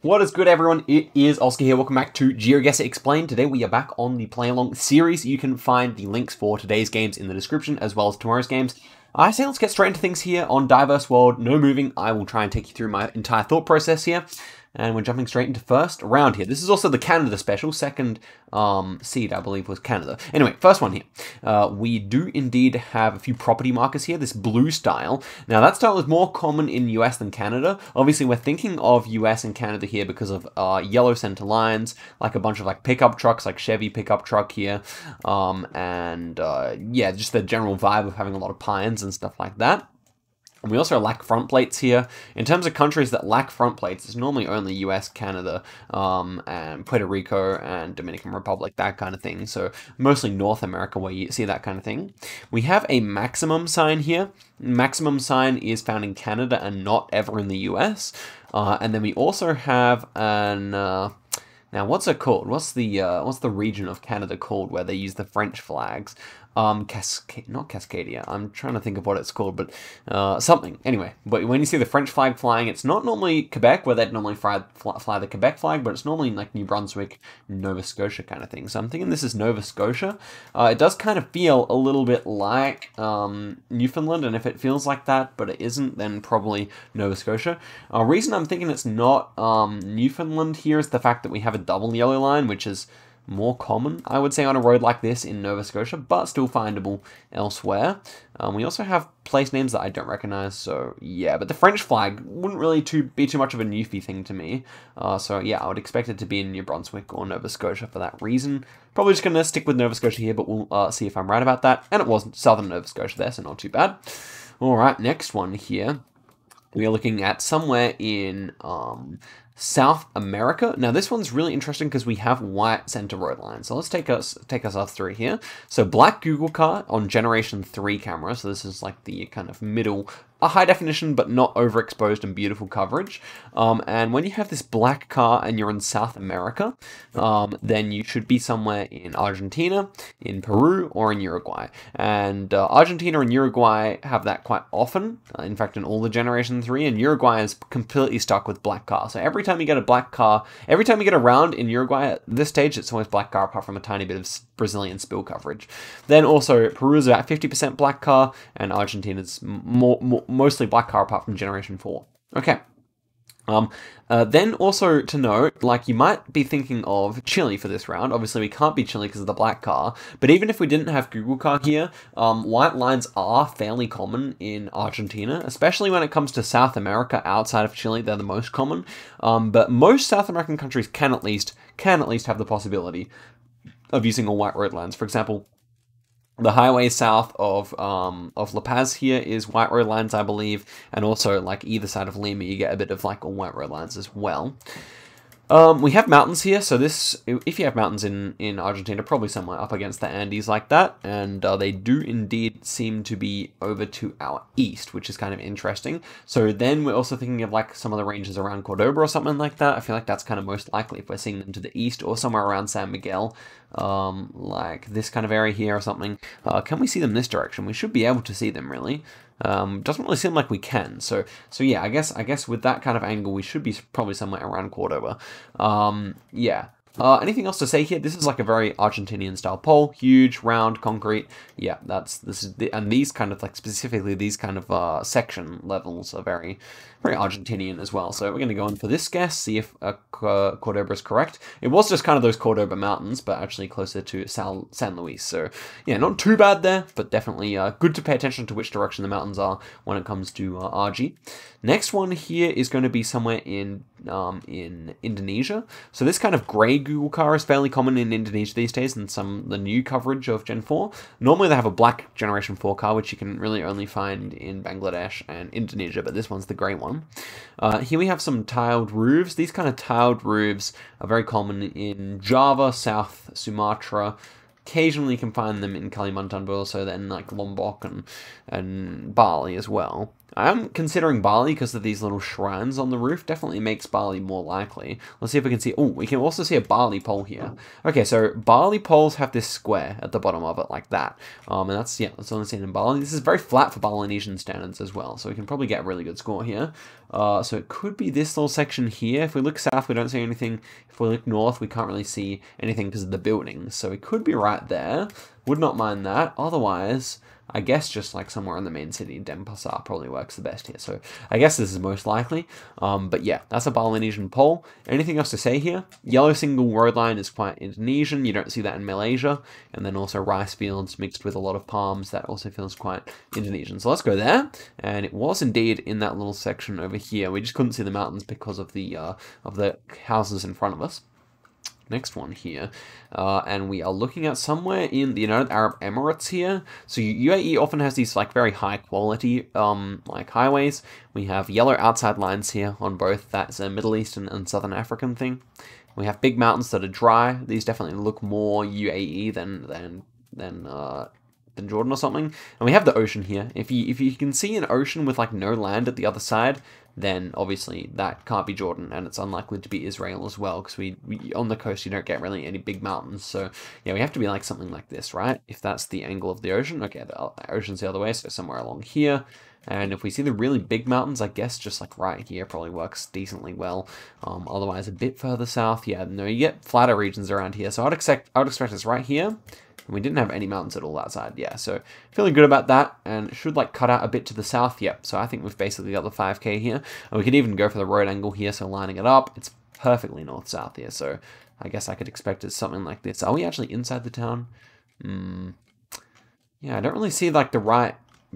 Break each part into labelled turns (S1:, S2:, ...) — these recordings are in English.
S1: What is good, everyone? It is Oscar here. Welcome back to Geoguessr Explained. Today we are back on the Play Along series. You can find the links for today's games in the description as well as tomorrow's games. I say let's get straight into things here on Diverse World. No moving. I will try and take you through my entire thought process here. And we're jumping straight into first round here. This is also the Canada special. Second seed, I believe, was Canada. Anyway, first one here. We do indeed have a few property markers here. This blue style. Now, that style is more common in US than Canada. Obviously, we're thinking of US and Canada here because of yellow center lines, like a bunch of like pickup trucks, like Chevy pickup truck here. Yeah, just the general vibe of having a lot of pines and stuff like that. And we also lack front plates here. In terms of countries that lack front plates, it's normally only US, Canada, and Puerto Rico, and Dominican Republic, that kind of thing. So mostly North America where you see that kind of thing. We have a maximum sign here. Maximum sign is found in Canada and not ever in the US. And then we also have an... now, what's it called? What's the region of Canada called where they use the French flags? Not Cascadia. I'm trying to think of what it's called, but something. Anyway, but when you see the French flag flying, it's not normally Quebec, where they'd normally fly the Quebec flag, but it's normally like New Brunswick, Nova Scotia kind of thing. So I'm thinking this is Nova Scotia. It does kind of feel a little bit like Newfoundland, and if it feels like that, but it isn't, then probably Nova Scotia. Reason I'm thinking it's not Newfoundland here is the fact that we have a double yellow line, which is more common, I would say, on a road like this in Nova Scotia, but still findable elsewhere. We also have place names that I don't recognize, so yeah, but the French flag wouldn't really be too much of a Newfie thing to me. So yeah, I would expect it to be in New Brunswick or Nova Scotia for that reason. Probably just going to stick with Nova Scotia here, but we'll see if I'm right about that. And it was southern Nova Scotia there, so not too bad. Alright, next one here. We are looking at somewhere in South America. Now this one's really interesting because we have white center road lines. So let's take us through here. So black Google car on generation 3 camera. So this is like the kind of middle, a high definition but not overexposed and beautiful coverage. And when you have this black car and you're in South America, then you should be somewhere in Argentina, in Peru, or in Uruguay. And Argentina and Uruguay have that quite often. In fact, in all the generation 3, and Uruguay is completely stuck with black car. So every time you get a black car, every time you get around in Uruguay at this stage, it's always black car apart from a tiny bit of Brazilian spill coverage. Then also Peru is about 50% black car, and Argentina's mostly black car apart from generation 4. Okay. Then also to note, like you might be thinking of Chile for this round. Obviously we can't be Chile because of the black car, but even if we didn't have Google car here, white lines are fairly common in Argentina, especially when it comes to South America outside of Chile. They're the most common, but most South American countries can at least have the possibility of using all white road lines. For example, the highway south of La Paz here is white road lines, I believe, and also like either side of Lima, you get a bit of like all white road lines as well. We have mountains here, so this, if you have mountains in Argentina, probably somewhere up against the Andes like that, and they do indeed seem to be over to our east, which is kind of interesting. So then we're also thinking of like some of the ranges around Cordoba or something like that. I feel like that's kind of most likely if we're seeing them to the east or somewhere around San Miguel, like this kind of area here or something. Can we see them this direction? We should be able to see them, really. Doesn't really seem like we can. So yeah, I guess with that kind of angle, we should be probably somewhere around Cordoba. Yeah. Anything else to say here? This is like a very Argentinian style pole, huge, round, concrete. Yeah, and these kind of like specifically these kind of section levels are very Argentinian as well. So we're going to go in for this guess, see if Cordoba is correct. It was just kind of those Cordoba mountains, but actually closer to San Luis. So yeah, not too bad there, but definitely good to pay attention to which direction the mountains are when it comes to RG. Next one here is going to be somewhere in Indonesia. So this kind of grey Google car is fairly common in Indonesia these days, and the new coverage of Gen 4. Normally they have a black Generation 4 car, which you can really only find in Bangladesh and Indonesia, but this one's the grey one. Here we have some tiled roofs. These kind of tiled roofs are very common in Java, South Sumatra. Occasionally you can find them in Kalimantan, but also then like Lombok and Bali as well. I am considering Bali because of these little shrines on the roof. Definitely makes Bali more likely. Let's see if we can see... Oh, we can also see a Bali pole here. Okay, so Bali poles have this square at the bottom of it, like that. And that's, yeah, that's only seen in Bali. This is very flat for Balinesian standards as well, so we can probably get a really good score here. So it could be this little section here. If we look south, we don't see anything. If we look north, we can't really see anything because of the buildings. So it could be right there. Would not mind that. Otherwise... I guess just like somewhere in the main city, Denpasar probably works the best here. So I guess this is most likely. But yeah, that's a Balinesian pole. Anything else to say here? Yellow single road line is quite Indonesian. You don't see that in Malaysia. And then also rice fields mixed with a lot of palms. That also feels quite Indonesian. So let's go there. And it was indeed in that little section over here. We just couldn't see the mountains because of the houses in front of us. Next one here, and we are looking at somewhere in the United Arab Emirates here. So UAE often has these like very high quality like highways. We have yellow outside lines here on both. That's a Middle Eastern and Southern African thing. We have big mountains that are dry. These definitely look more UAE than Jordan or something. And we have the ocean here. If you can see an ocean with like no land at the other side, then obviously that can't be Jordan, and it's unlikely to be Israel as well, because we on the coast you don't get really any big mountains. So yeah, we have to be like something like this, right? If that's the angle of the ocean. Okay, the ocean's the other way, so somewhere along here. And if we see the really big mountains, I guess just like right here probably works decently well. Otherwise a bit further south, yeah, no, you get flatter regions around here. So I would expect us right here. And we didn't have any mountains at all that side, yeah, so feeling good about that, and it should like cut out a bit to the south, yep, so I think we've basically got the 5k here, and we could even go for the road angle here, so lining it up, it's perfectly north-south here, so I guess I could expect it something like this. Are we actually inside the town? Yeah, I don't really see like the right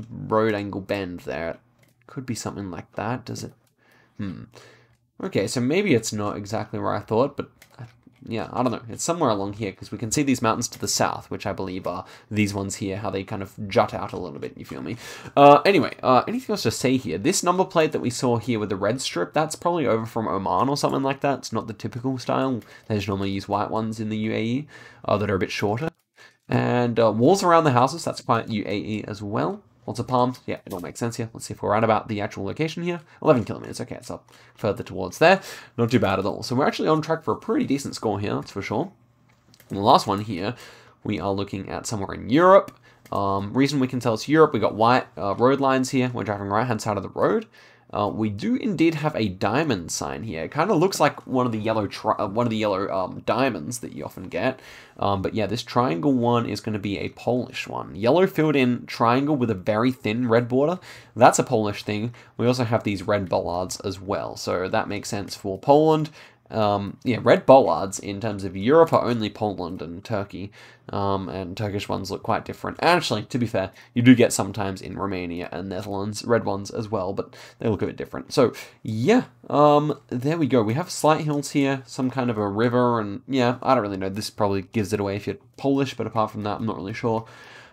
S1: road angle bend there. It could be something like that, does it? Okay, so maybe it's not exactly where I thought, but... yeah, I don't know. It's somewhere along here, because we can see these mountains to the south, which I believe are these ones here, how they kind of jut out a little bit, you feel me? Anyway, anything else to say here? This number plate that we saw here with the red strip, that's probably over from Oman or something like that. It's not the typical style. They just normally use white ones in the UAE that are a bit shorter. And walls around the houses, that's quite UAE as well. Lots of palms. Yeah, it all makes sense here. Let's see if we're right about the actual location here. 11 kilometers. Okay, it's up further towards there. Not too bad at all. So we're actually on track for a pretty decent score here, that's for sure. And the last one here, we are looking at somewhere in Europe. Reason we can tell it's Europe, we got white road lines here. We're driving right-hand side of the road. We do indeed have a diamond sign here. It kind of looks like one of the yellow diamonds that you often get. But yeah, this triangle one is going to be a Polish one. Yellow filled in triangle with a very thin red border. That's a Polish thing. We also have these red bollards as well. So that makes sense for Poland. Yeah, red bollards in terms of Europe are only Poland and Turkey, and Turkish ones look quite different. Actually, to be fair, you do get sometimes in Romania and Netherlands red ones as well, but they look a bit different. So yeah, there we go. We have slight hills here, some kind of a river, and yeah, I don't really know. This probably gives it away if you're Polish, but apart from that, I'm not really sure.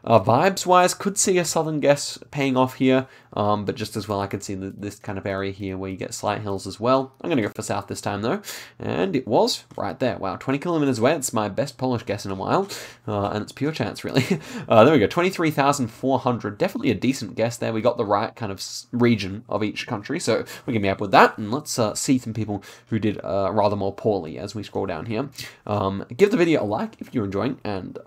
S1: Vibes-wise, could see a southern guess paying off here, but just as well I could see this kind of area here where you get slight hills as well. I'm going to go for south this time though, and it was right there. Wow, 20 kilometers away. It's my best Polish guess in a while, and it's pure chance really. There we go, 23,400. Definitely a decent guess there. We got the right kind of region of each country, so we can be up with that, and let's see some people who did rather more poorly as we scroll down here. Give the video a like if you're enjoying, and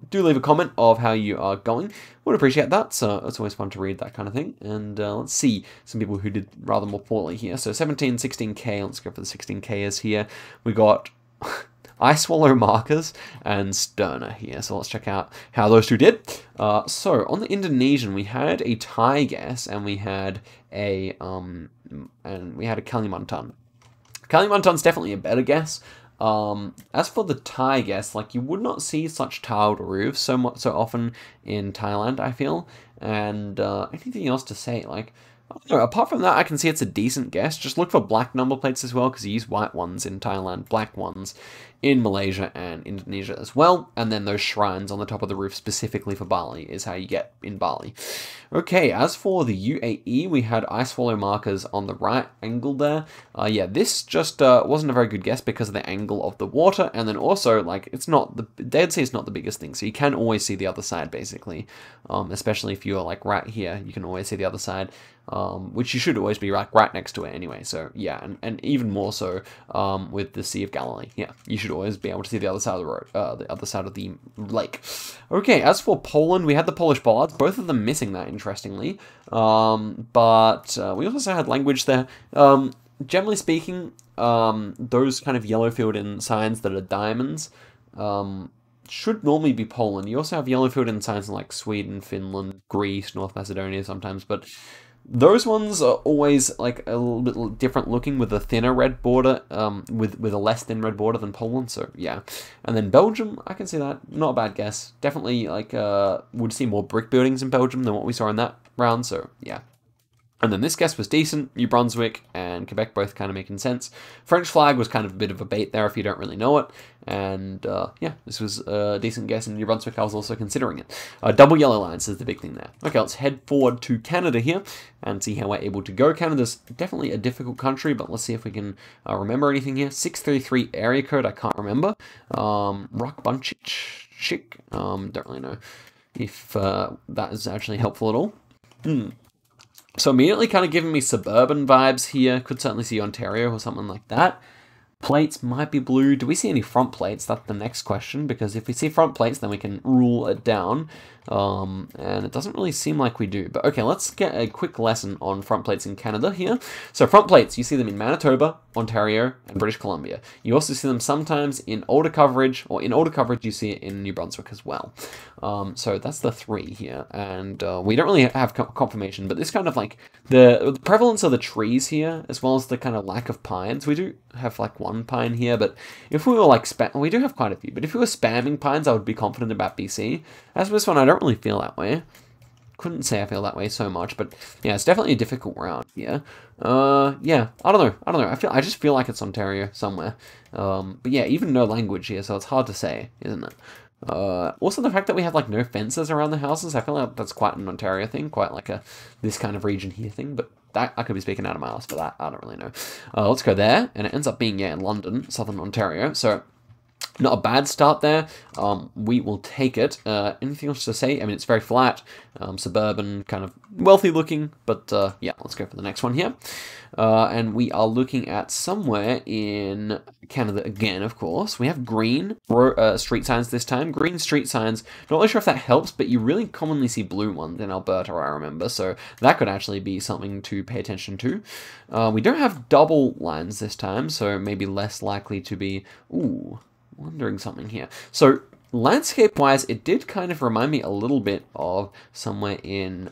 S1: do leave a comment of how you are going. Would appreciate that, so it's always fun to read that kind of thing. And let's see some people who did rather more poorly here. So 17, 16k, let's go for the 16kers here. We got Ice Swallow Markers and Sterner here, so let's check out how those two did. So on the Indonesian, we had a Thai guess, and we had a Kalimantan. Kalimantan's definitely a better guess. As for the Thai guess, like you would not see such tiled roofs so often in Thailand, I feel. And anything else to say? Like, I don't know, apart from that, I can see it's a decent guess. Just look for black number plates as well, because you use white ones in Thailand, black ones in Malaysia and Indonesia as well. And then those shrines on the top of the roof specifically for Bali is how you get in Bali. Okay, as for the UAE, we had Ice Swallow Markers on the right angle there. Yeah, this just wasn't a very good guess because of the angle of the water, and then also, like, it's not the Dead Sea is not the biggest thing, so you can always see the other side, basically. Especially if you're, like, right here, you can always see the other side. which you should always be right next to it anyway. So yeah, and even more so with the Sea of Galilee. Yeah, you should always be able to see the other side of the road, the other side of the lake. Okay, as for Poland, we had the Polish bollards, both of them missing that, interestingly. But we also had language there. Generally speaking, those kind of yellow filled in signs that are diamonds should normally be Poland. You also have yellow filled in signs in like Sweden, Finland, Greece, North Macedonia sometimes, but those ones are always like a little bit different looking with a thinner red border, with a less thin red border than Poland, so yeah. And then Belgium, I can see that. Not a bad guess. Definitely, like, would see more brick buildings in Belgium than what we saw in that round, so yeah. And then this guess was decent. New Brunswick and Quebec both kind of making sense. French flag was kind of a bit of a bait there if you don't really know it. And yeah, this was a decent guess. And New Brunswick, I was also considering it. Double yellow lines is the big thing there. Okay, let's head forward to Canada here and see how we're able to go. Canada's definitely a difficult country, but let's see if we can remember anything here. 633 area code, I can't remember. Rock Bunchich, don't really know if that is actually helpful at all. So immediately kind of giving me suburban vibes here. Could certainly see Ontario or something like that. Plates might be blue. Do we see any front plates? That's the next question, because if we see front plates, then we can rule it down. And it doesn't really seem like we do. But okay, let's get a quick lesson on front plates in Canada here. So front plates, you see them in Manitoba, Ontario, and British Columbia. You also see them sometimes in older coverage, or in older coverage you see it in New Brunswick as well. So that's the three here. And we don't really have confirmation, but this kind of like the prevalence of the trees here, as well as the kind of lack of pines. We do have like one pine here, but if we were like, we do have quite a few, but if we were spamming pines, I would be confident about BC. As for this one, I don't really feel that way. Couldn't say I feel that way so much, but yeah, it's definitely a difficult round here. Yeah, I don't know. I just feel like it's Ontario somewhere. But yeah, even no language here, so it's hard to say, isn't it? Also the fact that we have like no fences around the houses, I feel like that's quite an Ontario thing, quite like this kind of region here thing, but that, I could be speaking out of my ass for that, I don't really know. Let's go there, and it ends up being, yeah, in London, Southern Ontario, so not a bad start there. We will take it. Anything else to say? I mean, it's very flat, suburban, kind of wealthy looking, but yeah, let's go for the next one here. And we are looking at somewhere in Canada again, of course. We have green street signs this time. Green street signs, not really sure if that helps, but you really commonly see blue ones in Alberta, I remember, so that could actually be something to pay attention to. We don't have double lines this time, so maybe less likely to be... Ooh, wondering something here. So landscape-wise, it did kind of remind me a little bit of somewhere in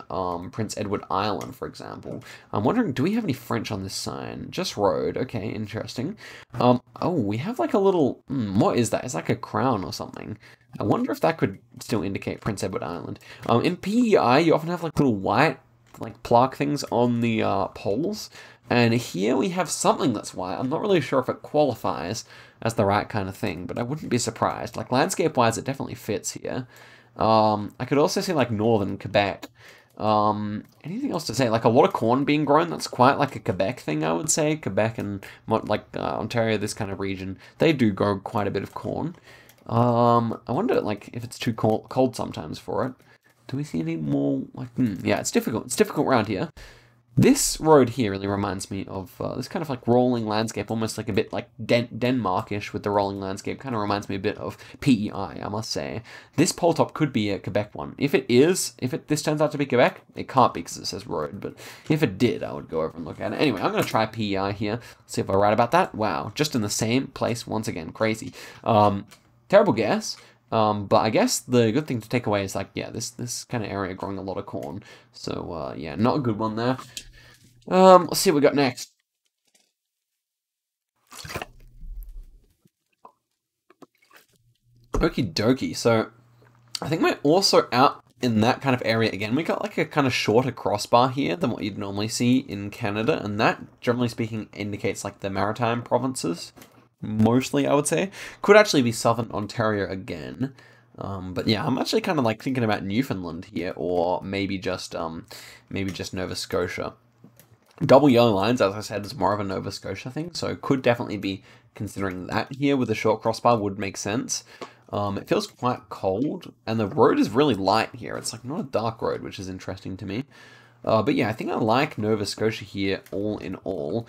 S1: Prince Edward Island, for example. I'm wondering, do we have any French on this sign? Just road. Okay, interesting. Oh, we have like a little... what is that? It's like a crown or something. I wonder if that could still indicate Prince Edward Island. In PEI, you often have like little white like plaque things on the poles. And here we have something that's white. I'm not really sure if it qualifies as the right kind of thing, but I wouldn't be surprised. Like, landscape-wise, it definitely fits here. I could also see, like, northern Quebec. Anything else to say? Like, a lot of corn being grown. That's quite like a Quebec thing, I would say. Quebec and, like, Ontario, this kind of region, they do grow quite a bit of corn. I wonder, like, if it's too cold sometimes for it. Do we see any more, like, yeah, it's difficult. It's difficult around here. This road here really reminds me of this kind of like rolling landscape, almost like a bit like Denmark-ish with the rolling landscape. Kind of reminds me a bit of PEI, I must say. This pole top could be a Quebec one. If it is, this turns out to be Quebec, it can't be because it says road, but if it did, I would go over and look at it. Anyway, I'm going to try PEI here, see if I'm right about that. Wow, just in the same place once again, crazy. Terrible guess. But I guess the good thing to take away is like, yeah, this kind of area growing a lot of corn. So, yeah, not a good one there. Let's see what we got next. Okie dokie. So, I think we're also out in that kind of area again. We got like a kind of shorter crossbar here than what you'd normally see in Canada. And that, generally speaking, indicates like the maritime provinces. Mostly, I would say. Could actually be Southern Ontario again. But yeah, I'm actually kind of like thinking about Newfoundland here, or maybe just Nova Scotia. Double yellow lines, as I said, is more of a Nova Scotia thing, so could definitely be considering that here with a short crossbar would make sense. It feels quite cold, and the road is really light here. It's like not a dark road, which is interesting to me. But yeah, I think I like Nova Scotia here all in all.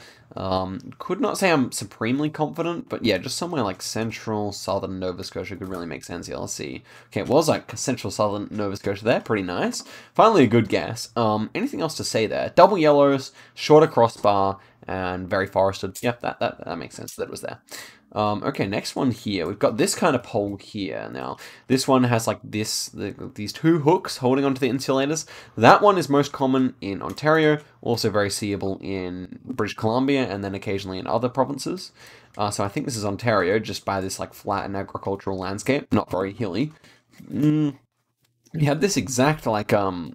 S1: Could not say I'm supremely confident, but yeah, just somewhere like central, southern Nova Scotia could really make sense here. Let's see. Okay, it was like central, southern Nova Scotia there. Pretty nice. Finally, a good guess. Anything else to say there? Double yellows, shorter crossbar, and very forested. Yep, that makes sense that it was there. Okay, next one here. We've got this kind of pole here. Now, this one has like these two hooks holding onto the insulators. That one is most common in Ontario, also very seeable in British Columbia, and then occasionally in other provinces. So I think this is Ontario, just by this like flat and agricultural landscape, not very hilly. We had this exact like a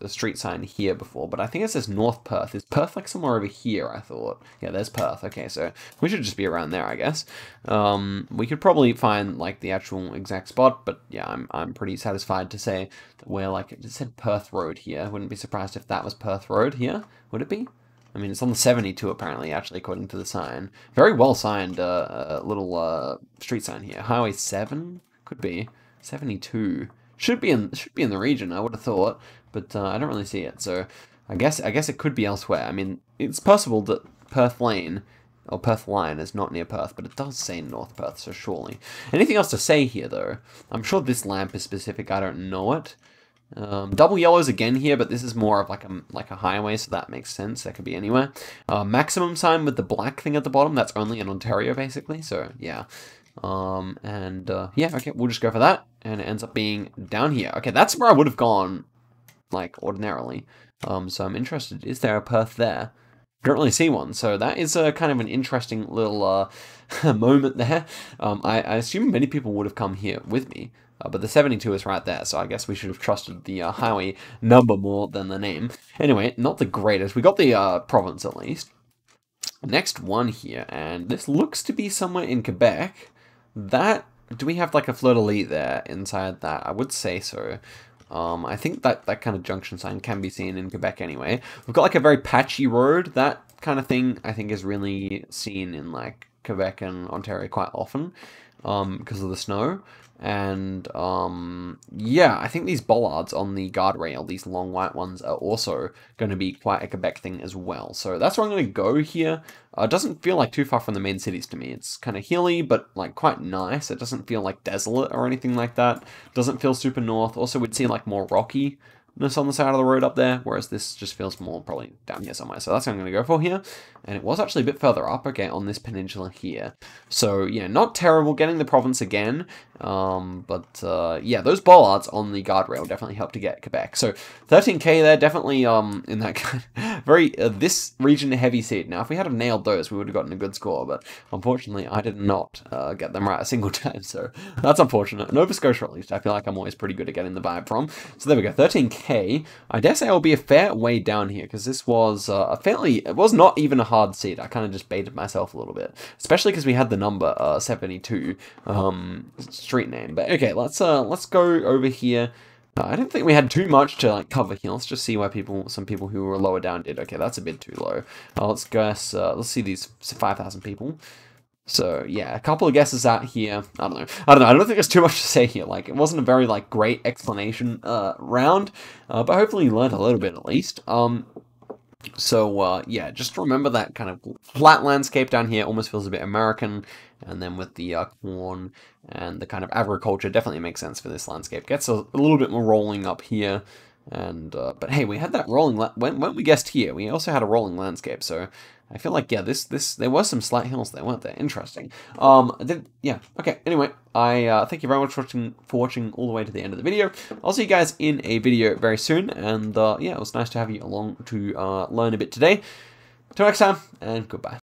S1: street sign here before, but I think it says North Perth. Is Perth like somewhere over here, I thought? Yeah, there's Perth. Okay, so we should just be around there, I guess. We could probably find like the actual exact spot, but yeah, I'm pretty satisfied to say that we're like, it said Perth Road here. Wouldn't be surprised if that was Perth Road here. Would it be? I mean, it's on the 72 apparently, actually, according to the sign. Very well signed little street sign here. Highway 7? Could be. 72. Should be in the region, I would have thought, but I don't really see it. So I guess it could be elsewhere. I mean, it's possible that Perth Lane or Perth Line is not near Perth, but it does say North Perth, so surely. Anything else to say here, though? I'm sure this lamp is specific. I don't know it. Double yellows again here, but this is more of like a highway, so that makes sense. That could be anywhere. Maximum sign with the black thing at the bottom. That's only in Ontario, basically. So yeah. Yeah, okay, we'll just go for that, and it ends up being down here. Okay, that's where I would have gone, like, ordinarily. So I'm interested, is there a Perth there? Don't really see one, so that is a kind of an interesting little moment there. I assume many people would have come here with me, but the 72 is right there, so I guess we should have trusted the highway number more than the name. Anyway, not the greatest. We got the province, at least. Next one here, and this looks to be somewhere in Quebec. Do we have like a fleur-de-lis there inside that? I would say so. I think that kind of junction sign can be seen in Quebec anyway. We've got like a very patchy road. That kind of thing I think is really seen in like Quebec and Ontario quite often because of the snow. And yeah, I think these bollards on the guardrail, these long white ones, are also going to be quite a Quebec thing as well. So that's where I'm going to go here. It doesn't feel like too far from the main cities to me. It's kind of hilly, but like quite nice. It doesn't feel like desolate or anything like that. It doesn't feel super north. Also, we'd see like more rockiness on the side of the road up there, whereas this just feels more probably down here somewhere. So that's what I'm going to go for here. And it was actually a bit further up, okay, on this peninsula here. So yeah, not terrible getting the province again. Yeah, those bollards on the guardrail definitely helped to get Quebec. So 13k there, definitely in that kind of very this region heavy seed. Now, if we had have nailed those, we would have gotten a good score, but unfortunately, I did not get them right a single time. So that's unfortunate. Nova Scotia, at least, I feel like I'm always pretty good at getting the vibe from. So there we go, 13k. I dare say I'll be a fair way down here because this was it was not even a hard seed. I kind of just baited myself a little bit, especially because we had the number 72 street name. But okay, let's go over here. I don't think we had too much to like cover here. Let's just see why some people who were lower down did. Okay, that's a bit too low. Let's guess. Let's see these 5,000 people. So yeah, a couple of guesses out here. I don't know. I don't think there's too much to say here. Like, it wasn't a very like great explanation round, but hopefully you learned a little bit at least. Yeah, just remember that kind of flat landscape down here almost feels a bit American, and then with the corn and the kind of agriculture, definitely makes sense for this landscape. Gets a little bit more rolling up here, and but hey, we had that rolling when we guessed here. We also had a rolling landscape, so I feel like yeah, there was some slight hills there, weren't there? Interesting. Yeah. Okay. Anyway, I thank you very much for watching all the way to the end of the video. I'll see you guys in a video very soon, and yeah, it was nice to have you along to learn a bit today. Till next time, and goodbye.